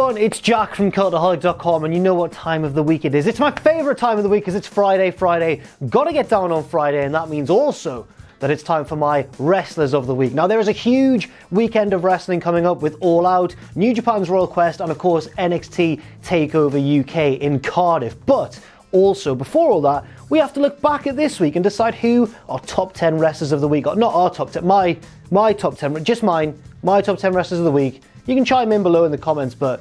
everyone, it's Jack from Cultaholic.com, and you know what time of the week it is. It's my favourite time of the week because it's Friday. Gotta get down on Friday, and that means also that it's time for my Wrestlers of the Week. Now, there is a huge weekend of wrestling coming up with All Out, New Japan's Royal Quest, and of course NXT TakeOver UK in Cardiff. But also, before all that, we have to look back at this week and decide who our top 10 wrestlers of the week are. Not our top 10, my top 10, just mine, my top 10 wrestlers of the week. You can chime in below in the comments, but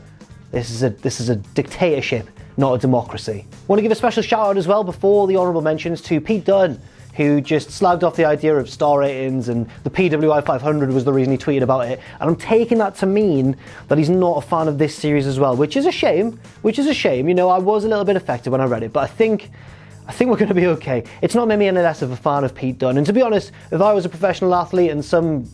this is a dictatorship, not a democracy. I want to give a special shout out as well before the honourable mentions to Pete Dunne, who just slagged off the idea of star ratings, and the PWI 500 was the reason he tweeted about it. And I'm taking that to mean that he's not a fan of this series as well, which is a shame. You know, I was a little bit affected when I read it, but I think we're going to be okay. It's not made me any less of a fan of Pete Dunne. And to be honest, if I was a professional athlete and some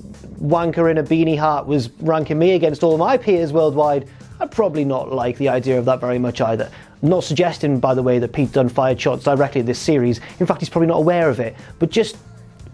wanker in a beanie hat was ranking me against all my peers worldwide, I'd probably not like the idea of that very much either. I'm not suggesting, by the way, that Pete Dunne fired shots directly at this series. In fact, he's probably not aware of it. But just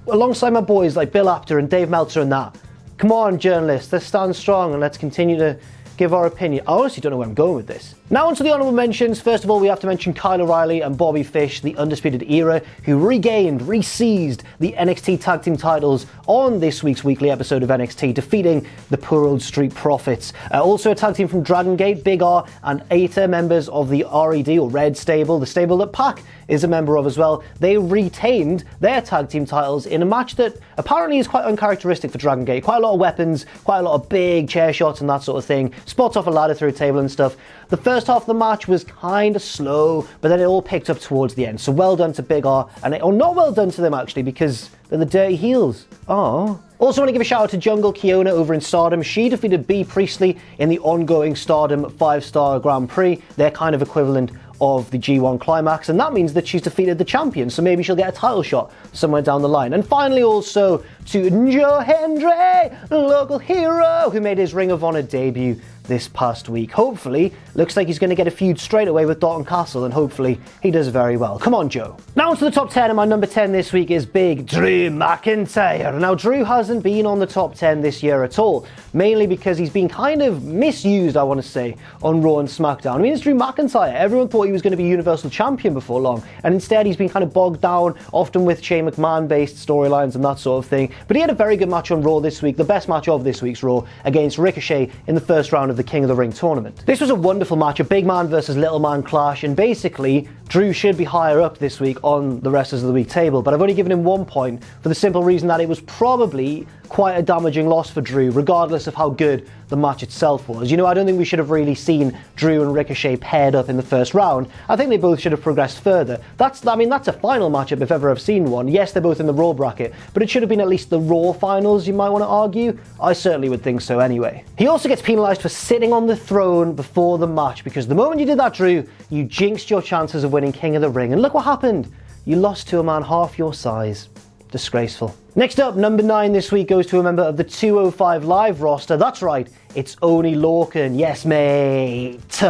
alongside my boys like Bill Apter and Dave Meltzer and that, come on, journalists, let's stand strong and let's continue to give our opinion. I honestly don't know where I'm going with this. Now onto the honourable mentions. First of all, we have to mention Kyle O'Reilly and Bobby Fish, the Undisputed Era, who re-seized the NXT Tag Team titles on this week's weekly episode of NXT, defeating the poor old Street Profits. Also a tag team from Dragon Gate, Big R and Aita, members of the RED or Red Stable, the stable that Pac is a member of as well. They retained their tag team titles in a match that apparently is quite uncharacteristic for Dragon Gate. Quite a lot of weapons, quite a lot of big chair shots and that sort of thing. Spots off a ladder through a table and stuff. The first half of the match was kind of slow, but then it all picked up towards the end. So well done to Big R, or not well done to them actually, because they're the dirty heels. Oh. Also want to give a shout out to Jungle Kiona over in Stardom. She defeated Bea Priestley in the ongoing Stardom 5-Star Grand Prix. Their kind of equivalent of the G1 Climax, and that means that she's defeated the champion, so maybe she'll get a title shot somewhere down the line. And finally also to Joe Hendry, local hero, who made his Ring of Honor debut this past week. Hopefully, looks like he's going to get a feud straight away with Dalton Castle, and hopefully he does very well. Come on, Joe. Now onto the top 10, and my number 10 this week is Big Drew McIntyre. Now, Drew hasn't been on the top 10 this year at all, mainly because he's been kind of misused, I want to say, on Raw and SmackDown. I mean, it's Drew McIntyre. Everyone thought he was going to be Universal Champion before long, and instead he's been kind of bogged down, often with Shane McMahon-based storylines and that sort of thing. But he had a very good match on Raw this week, the best match of this week's Raw, against Ricochet in the first round of the King of the Ring tournament. This was a wonderful match, a big man versus little man clash, and basically Drew should be higher up this week on the Wrestlers of the Week table, but I've only given him 1 point for the simple reason that it was probably quite a damaging loss for Drew, regardless of how good the match itself was. You know, I don't think we should have really seen Drew and Ricochet paired up in the first round. I think they both should have progressed further. That's a final matchup if ever I've seen one. Yes, they're both in the Raw bracket, but it should have been at least the Raw finals, you might want to argue. I certainly would think so anyway. He also gets penalised for sitting on the throne before the match, because the moment you did that, Drew, you jinxed your chances of winning King of the Ring, and look what happened. You lost to a man half your size. Disgraceful. Next up, number 9 this week goes to a member of the 205 Live roster. That's right, it's Oney Lorcan. Yes, mate.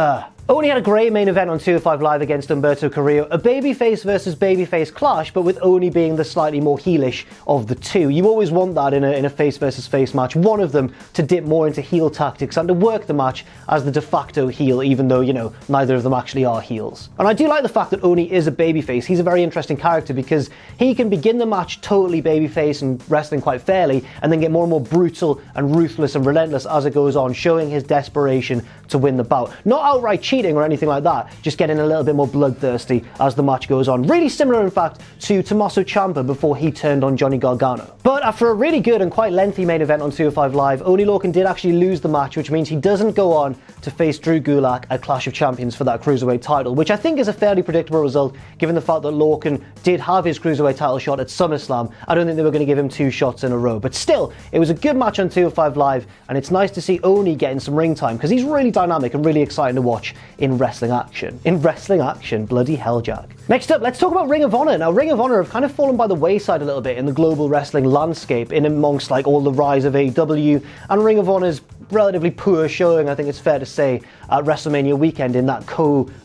Oney had a great main event on 205 Live against Umberto Carrillo, a babyface versus babyface clash, but with Oney being the slightly more heelish of the two. You always want that in a face versus face match, one of them to dip more into heel tactics and to work the match as the de facto heel, even though, you know, neither of them actually are heels. And I do like the fact that Oney is a babyface. He's a very interesting character because he can begin the match totally babyface and wrestling quite fairly, and then get more and more brutal and ruthless and relentless as it goes on, showing his desperation to win the bout. Not outright cheating or anything like that, just getting a little bit more bloodthirsty as the match goes on. Really similar, in fact, to Tommaso Ciampa before he turned on Johnny Gargano. But after a really good and quite lengthy main event on 205 Live, Oney Lorcan did actually lose the match, which means he doesn't go on to face Drew Gulak at Clash of Champions for that Cruiserweight title, which I think is a fairly predictable result given the fact that Lorcan did have his Cruiserweight title shot at SummerSlam. I don't think they were going to give him 2 shots in a row, but still, it was a good match on 205 Live, and it's nice to see Oney getting some ring time because he's really dynamic and really exciting to watch in wrestling action. In wrestling action, bloody hell, Jack. Next up, let's talk about Ring of Honor. Now, Ring of Honor have kind of fallen by the wayside a little bit in the global wrestling landscape, in amongst like all the rise of AEW, and Ring of Honor's relatively poor showing, I think it's fair to say, at WrestleMania weekend in that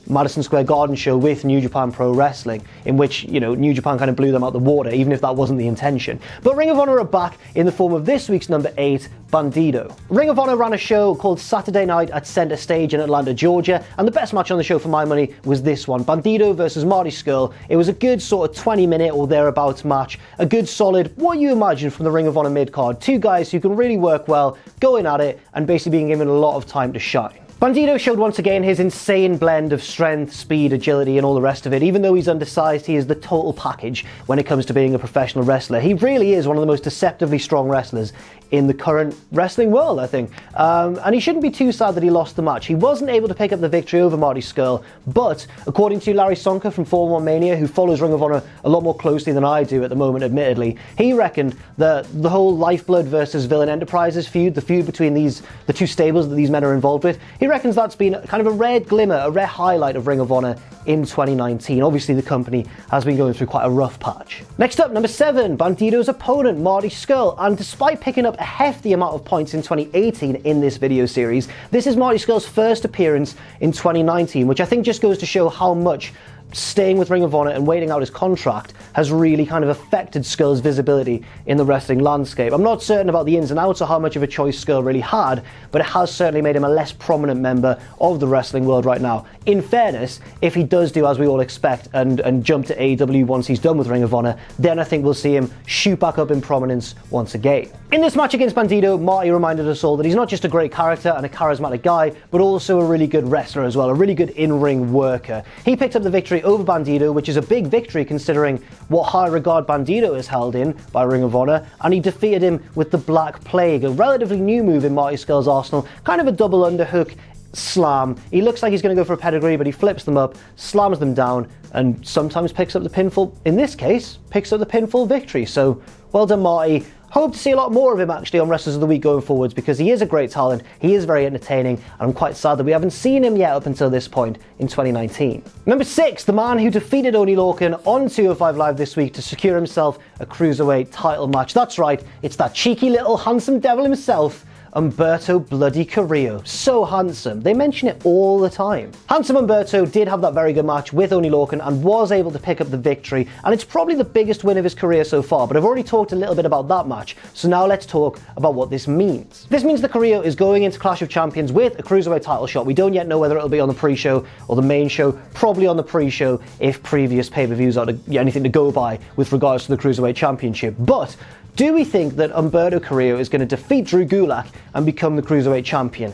Madison Square Garden show with New Japan Pro Wrestling, in which, you know, New Japan kind of blew them out the water, even if that wasn't the intention. But Ring of Honor are back in the form of this week's number 8, Bandido. Ring of Honor ran a show called Saturday Night at Center Stage in Atlanta, Georgia, and the best match on the show for my money was this one, Bandido versus Marty Scurll. It was a good sort of 20-minute or thereabouts match, a good solid, what you imagine from the Ring of Honor mid-card. Two guys who can really work well, going at it, and basically being given a lot of time to shine. Bandido showed once again his insane blend of strength, speed, agility, and all the rest of it. Even though he's undersized, he is the total package when it comes to being a professional wrestler. He really is one of the most deceptively strong wrestlers in the current wrestling world, I think. And he shouldn't be too sad that he lost the match. He wasn't able to pick up the victory over Marty Scurll, but according to Larry Sonka from 4-1 Mania, who follows Ring of Honor a lot more closely than I do at the moment, admittedly, he reckoned that the whole Lifeblood versus Villain Enterprises feud, the feud between the two stables that these men are involved with, he reckons that's been kind of a rare glimmer, a rare highlight of Ring of Honor in 2019. Obviously, the company has been going through quite a rough patch. Next up, number 7, Bandido's opponent, Marty Scurll. And despite picking up a hefty amount of points in 2018 in this video series, this is Marty Scurll's first appearance in 2019, which I think just goes to show how much staying with Ring of Honor and waiting out his contract has really kind of affected Scurll's visibility in the wrestling landscape. I'm not certain about the ins and outs or how much of a choice Scurll really had, but it has certainly made him a less prominent member of the wrestling world right now. In fairness, if he does do as we all expect and jump to AEW once he's done with Ring of Honor, then I think we'll see him shoot back up in prominence once again. In this match against Bandido, Marty reminded us all that he's not just a great character and a charismatic guy, but also a really good wrestler as well, a really good in-ring worker. He picked up the victory over Bandido, which is a big victory considering what high regard Bandido is held in by Ring of Honor, and he defeated him with the Black Plague, a relatively new move in Marty Scurll's arsenal, kind of a double underhook slam. He looks like he's going to go for a pedigree, but he flips them up, slams them down, and sometimes picks up the pinfall. In this case, picks up the pinfall victory. So well done, Marty. Hope to see a lot more of him actually on Wrestlers of the Week going forwards, because he is a great talent, he is very entertaining, and I'm quite sad that we haven't seen him yet up until this point in 2019. Number 6, the man who defeated Oney Lorcan on 205 Live this week to secure himself a Cruiserweight title match. That's right, it's that cheeky little handsome devil himself, Umberto bloody Carrillo. So handsome. They mention it all the time. Handsome Umberto did have that very good match with Oney Lorcan and was able to pick up the victory, and it's probably the biggest win of his career so far, but I've already talked a little bit about that match, so now let's talk about what this means. This means that Carrillo is going into Clash of Champions with a Cruiserweight title shot. We don't yet know whether it'll be on the pre-show or the main show, probably on the pre-show if previous pay-per-views are anything to go by with regards to the Cruiserweight Championship. But do we think that Umberto Carrillo is going to defeat Drew Gulak and become the Cruiserweight Champion?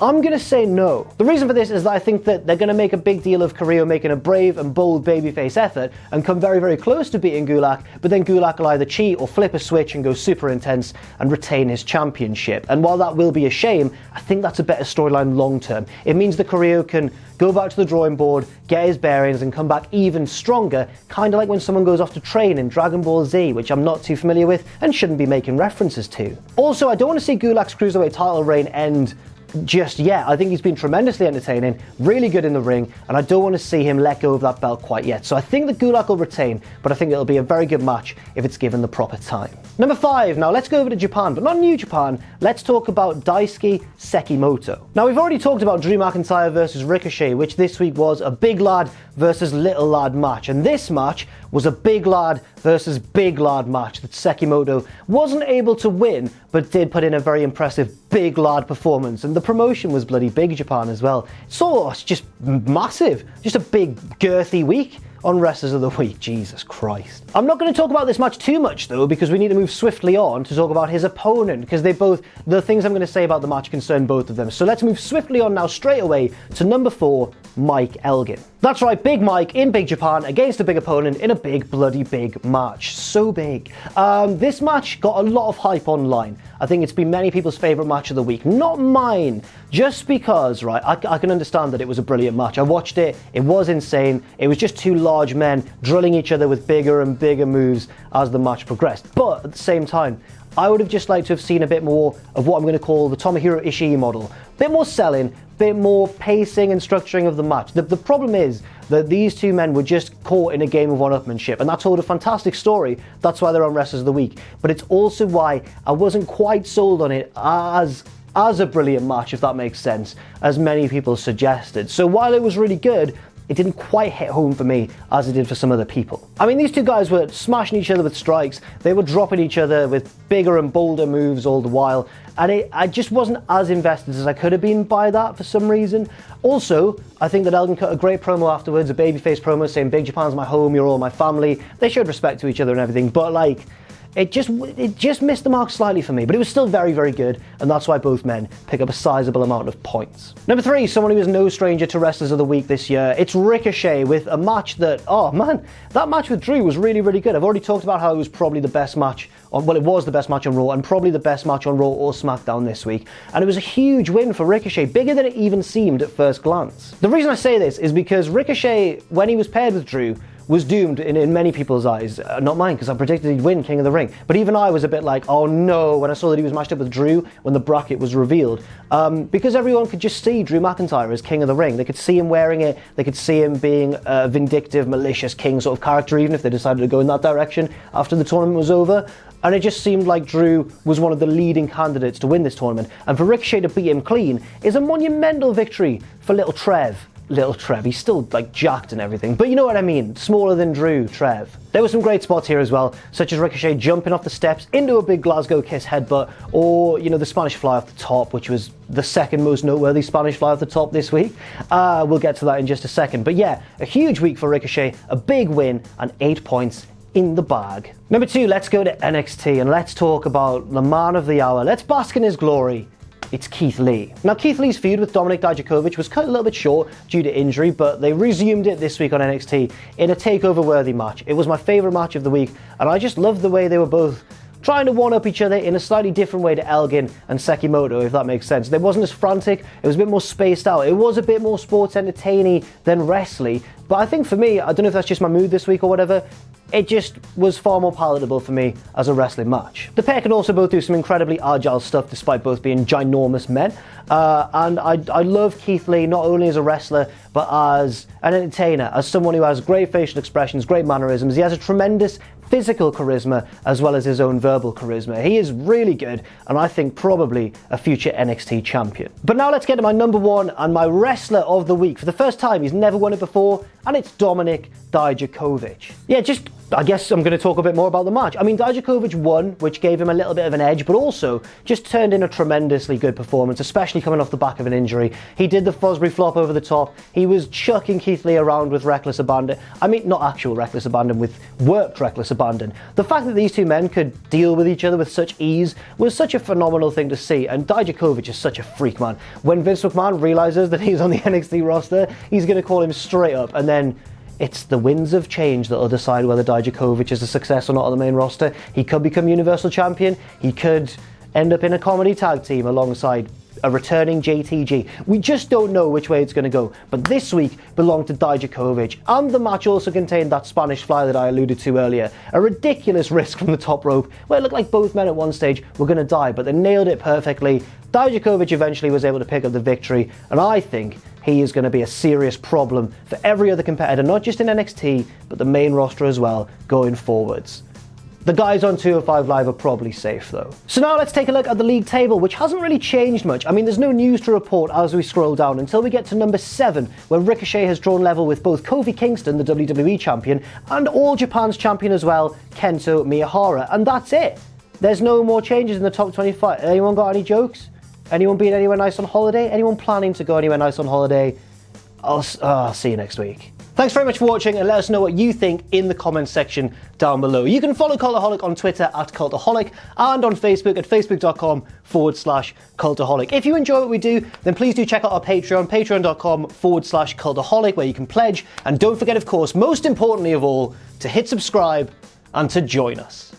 I'm going to say no. The reason for this is that I think that they're going to make a big deal of Carrillo making a brave and bold babyface effort and come very, very close to beating Gulak, but then Gulak will either cheat or flip a switch and go super intense and retain his championship. And while that will be a shame, I think that's a better storyline long term. It means that Carrillo can go back to the drawing board, get his bearings, and come back even stronger, kind of like when someone goes off to train in Dragon Ball Z, which I'm not too familiar with and shouldn't be making references to. Also, I don't want to see Gulak's Cruiserweight title reign end just yet. I think he's been tremendously entertaining, really good in the ring, and I don't want to see him let go of that belt quite yet. So I think that Gulak will retain, but I think it'll be a very good match if it's given the proper time. Number 5, now let's go over to Japan, but not New Japan. Let's talk about Daisuke Sakamoto. Now we've already talked about Drew McIntyre versus Ricochet, which this week was a big lad versus little lad match, and this match was a big lad versus big lad match that Sakamoto wasn't able to win, but did put in a very impressive big lad performance, and the promotion was bloody big Japan as well. So it's just massive, just a big girthy week on Wrestlers of the Week. Jesus Christ. I'm not going to talk about this match too much though, because we need to move swiftly on to talk about his opponent, because the things I'm going to say about the match concern both of them. So let's move swiftly on now straight away to number 4, Mike Elgin. That's right, Big Mike in Big Japan against a big opponent in a big bloody big match. So big. This match got a lot of hype online. I think it's been many people's favourite match of the week. Not mine, just because, right, I can understand that it was a brilliant match. I watched it, it was insane. It was just two large men drilling each other with bigger and bigger moves as the match progressed. But at the same time, I would have just liked to have seen a bit more of what I'm going to call the Tomohiro Ishii model. A bit more selling, bit more pacing and structuring of the match. The problem is that these two men were just caught in a game of one-upmanship, and that told a fantastic story. That's why they're on Wrestlers of the Week. But it's also why I wasn't quite sold on it as a brilliant match, if that makes sense, as many people suggested. So while it was really good, it didn't quite hit home for me as it did for some other people. I mean, these two guys were smashing each other with strikes, they were dropping each other with bigger and bolder moves all the while, and I just wasn't as invested as I could have been by that for some reason. Also, I think that Elgin cut a great promo afterwards, a babyface promo saying, "Big Japan's my home, you're all my family." They showed respect to each other and everything, but like, it just missed the mark slightly for me, but it was still very, very good, and that's why both men pick up a sizable amount of points. Number 3, someone who is no stranger to Wrestlers of the Week this year, it's Ricochet with a match that, oh man, that match with Drew was really, really good. I've already talked about how it was probably the best match on, well, it was the best match on Raw, and probably the best match on Raw or SmackDown this week, and it was a huge win for Ricochet, bigger than it even seemed at first glance. The reason I say this is because Ricochet, when he was paired with Drew, was doomed in many people's eyes. Not mine, because I predicted he'd win King of the Ring. But even I was a bit like, oh no, when I saw that he was matched up with Drew when the bracket was revealed. Because everyone could just see Drew McIntyre as King of the Ring. They could see him wearing it, they could see him being a vindictive, malicious king sort of character, even if they decided to go in that direction after the tournament was over. And it just seemed like Drew was one of the leading candidates to win this tournament. And for Ricochet to beat him clean is a monumental victory for little Trev. Little Trev, he's still like jacked and everything, but you know what I mean, smaller than Drew, Trev. There were some great spots here as well, such as Ricochet jumping off the steps into a big Glasgow Kiss headbutt, or, you know, the Spanish fly off the top, which was the second most noteworthy Spanish fly off the top this week. We'll get to that in just a second, but yeah, a huge week for Ricochet, a big win, and 8 points in the bag. Number 2, let's go to NXT, and let's talk about the man of the hour. Let's bask in his glory. It's Keith Lee. Now, Keith Lee's feud with Dominic Djokovic was cut a little bit short due to injury, but they resumed it this week on NXT in a takeover-worthy match. It was my favourite match of the week, and I just loved the way they were both trying to one-up each other in a slightly different way to Elgin and Sakamoto, if that makes sense. They wasn't as frantic, it was a bit more spaced out, it was a bit more sports entertaining than wrestling, but I think for me, I don't know if that's just my mood this week or whatever, it just was far more palatable for me as a wrestling match. The pair can also both do some incredibly agile stuff despite both being ginormous men. And I love Keith Lee not only as a wrestler, but as an entertainer, as someone who has great facial expressions, great mannerisms. He has a tremendous physical charisma as well as his own verbal charisma. He is really good, and I think probably a future NXT champion. But now let's get to my number 1 and my wrestler of the week. For the first time, he's never won it before, and it's Dominic Djokovic. Yeah, I guess I'm going to talk a bit more about the match. I mean, Djokovic won, which gave him a little bit of an edge, but also just turned in a tremendously good performance, especially coming off the back of an injury. He did the Fosbury flop over the top. He was chucking Keith Lee around with reckless abandon. I mean, not actual reckless abandon, with worked reckless abandon. The fact that these two men could deal with each other with such ease was such a phenomenal thing to see, and Djokovic is such a freak, man. When Vince McMahon realizes that he's on the NXT roster, he's going to call him straight up, and then it's the winds of change that will decide whether Djokovic is a success or not on the main roster. He could become Universal Champion. He could end up in a comedy tag team alongside a returning JTG. We just don't know which way it's going to go. But this week belonged to Djokovic, and the match also contained that Spanish fly that I alluded to earlier. A ridiculous risk from the top rope, where it looked like both men at one stage were going to die, but they nailed it perfectly. Djokovic eventually was able to pick up the victory, and I think he is going to be a serious problem for every other competitor, not just in NXT, but the main roster as well, going forwards. The guys on 205 Live are probably safe though. So now let's take a look at the league table, which hasn't really changed much. I mean, there's no news to report as we scroll down until we get to number 7, where Ricochet has drawn level with both Kofi Kingston, the WWE champion, and All Japan's champion as well, Kento Miyahara, and that's it. There's no more changes in the top 25. Anyone got any jokes? Anyone being anywhere nice on holiday? Anyone planning to go anywhere nice on holiday? I'll see you next week. Thanks very much for watching, and let us know what you think in the comments section down below. You can follow Cultaholic on Twitter at Cultaholic and on Facebook at facebook.com/Cultaholic. If you enjoy what we do, then please do check out our Patreon, patreon.com/Cultaholic, where you can pledge. And don't forget, of course, most importantly of all, to hit subscribe and to join us.